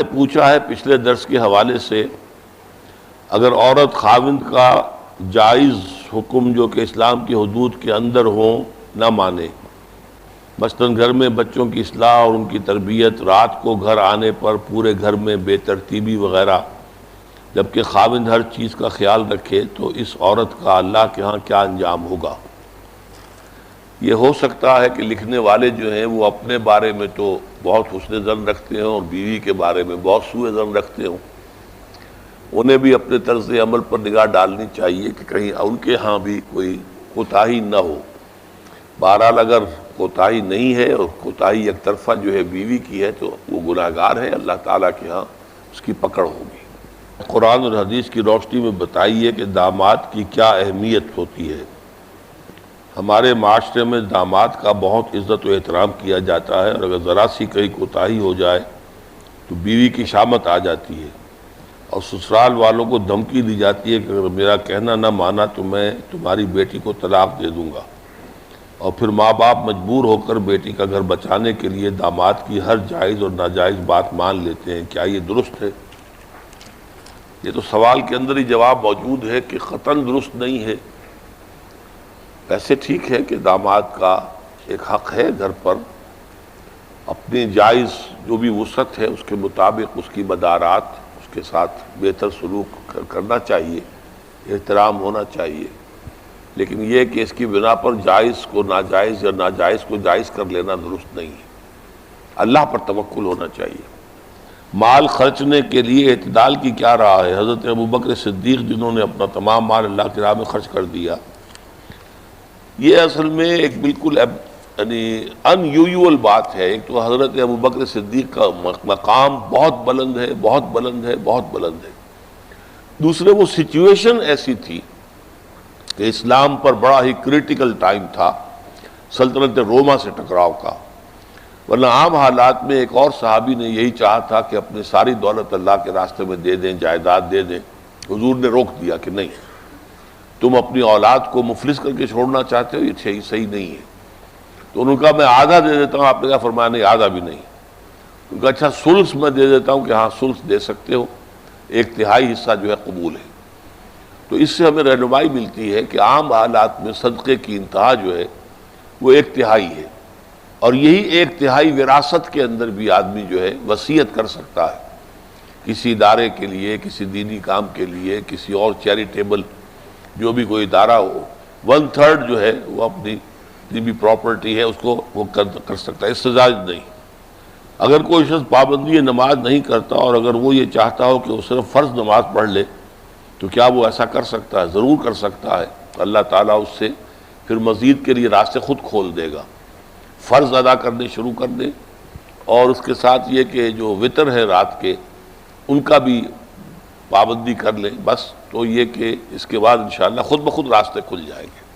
پوچھا ہے پچھلے درس کے حوالے سے، اگر عورت خاوند کا جائز حکم جو کہ اسلام کی حدود کے اندر ہوں نہ مانے، مثلاً گھر میں بچوں کی اصلاح اور ان کی تربیت، رات کو گھر آنے پر پورے گھر میں بے ترتیبی وغیرہ، جبکہ خاوند ہر چیز کا خیال رکھے، تو اس عورت کا اللہ کے ہاں کیا انجام ہوگا؟ یہ ہو سکتا ہے کہ لکھنے والے جو ہیں وہ اپنے بارے میں تو بہت حسن ظن رکھتے ہیں اور بیوی کے بارے میں بہت سوء ظن رکھتے ہوں، انہیں بھی اپنے طرز عمل پر نگاہ ڈالنی چاہیے کہ کہیں ان کے ہاں بھی کوئی کوتاہی نہ ہو۔ بہرحال اگر کوتاہی نہیں ہے اور کوتاہی یک طرفہ جو ہے بیوی کی ہے تو وہ گناہ گار ہے، اللہ تعالیٰ کے ہاں اس کی پکڑ ہوگی۔ قرآن اور حدیث کی روشنی میں بتائیے کہ داماد کی کیا اہمیت ہوتی ہے۔ ہمارے معاشرے میں داماد کا بہت عزت و احترام کیا جاتا ہے، اور اگر ذرا سی کہیں کوتاہی ہو جائے تو بیوی کی شامت آ جاتی ہے، اور سسرال والوں کو دھمکی دی جاتی ہے کہ اگر میرا کہنا نہ مانا تو میں تمہاری بیٹی کو طلاق دے دوں گا، اور پھر ماں باپ مجبور ہو کر بیٹی کا گھر بچانے کے لیے داماد کی ہر جائز اور ناجائز بات مان لیتے ہیں۔ کیا یہ درست ہے؟ یہ تو سوال کے اندر ہی جواب موجود ہے کہ قطعاً درست نہیں ہے۔ ایسے ٹھیک ہے کہ داماد کا ایک حق ہے گھر پر اپنی جائز جو بھی وسعت ہے اس کے مطابق اس کی مدارات، اس کے ساتھ بہتر سلوک کرنا چاہیے، احترام ہونا چاہیے، لیکن یہ کہ اس کی بنا پر جائز کو ناجائز یا ناجائز کو جائز کر لینا درست نہیں ہے۔ اللہ پر توکل ہونا چاہیے۔ مال خرچنے کے لیے اعتدال کی کیا راہ ہے؟ حضرت ابوبکر صدیق جنہوں نے اپنا تمام مال اللہ کی راہ میں خرچ کر دیا، یہ اصل میں ایک بالکل یعنی ان یوزول بات ہے۔ ایک تو حضرت ابوبکر صدیق کا مقام بہت بلند ہے، بہت بلند ہے، بہت بلند ہے۔ دوسرے وہ سچویشن ایسی تھی کہ اسلام پر بڑا ہی کریٹیکل ٹائم تھا سلطنت روما سے ٹکراؤ کا، ورنہ عام حالات میں ایک اور صحابی نے یہی چاہا تھا کہ اپنی ساری دولت اللہ کے راستے میں دے دیں، جائیداد دے دیں۔ حضور نے روک دیا کہ نہیں، تم اپنی اولاد کو مفلس کر کے چھوڑنا چاہتے ہو، یہ صحیح نہیں ہے۔ تو انہوں نے کہا میں آدھا دے دیتا ہوں، آپ نے کہا فرمایا نہیں آدھا بھی نہیں۔ انہوں نے کہا اچھا ثلث میں دے دیتا ہوں، کہ ہاں ثلث دے سکتے ہو، ایک تہائی حصہ جو ہے قبول ہے۔ تو اس سے ہمیں رہنمائی ملتی ہے کہ عام حالات میں صدقے کی انتہا جو ہے وہ ایک تہائی ہے، اور یہی ایک تہائی وراثت کے اندر بھی آدمی جو ہے وصیت کر سکتا ہے، کسی ادارے کے لیے، کسی دینی کام کے لیے، کسی اور چیریٹیبل جو بھی کوئی ادارہ ہو، 1/3 جو ہے وہ اپنی جو بھی پراپرٹی ہے اس کو وہ کر سکتا ہے، اس سے زائد نہیں۔ اگر کوئی شخص پابندی نماز نہیں کرتا اور اگر وہ یہ چاہتا ہو کہ وہ صرف فرض نماز پڑھ لے تو کیا وہ ایسا کر سکتا ہے؟ ضرور کر سکتا ہے۔ اللہ تعالیٰ اس سے پھر مزید کے لیے راستے خود کھول دے گا۔ فرض ادا کرنے شروع کر دے، اور اس کے ساتھ یہ کہ جو وتر ہے رات کے ان کا بھی پابندی کر لیں، بس تو یہ کہ اس کے بعد انشاءاللہ خود بخود راستے کھل جائیں گے۔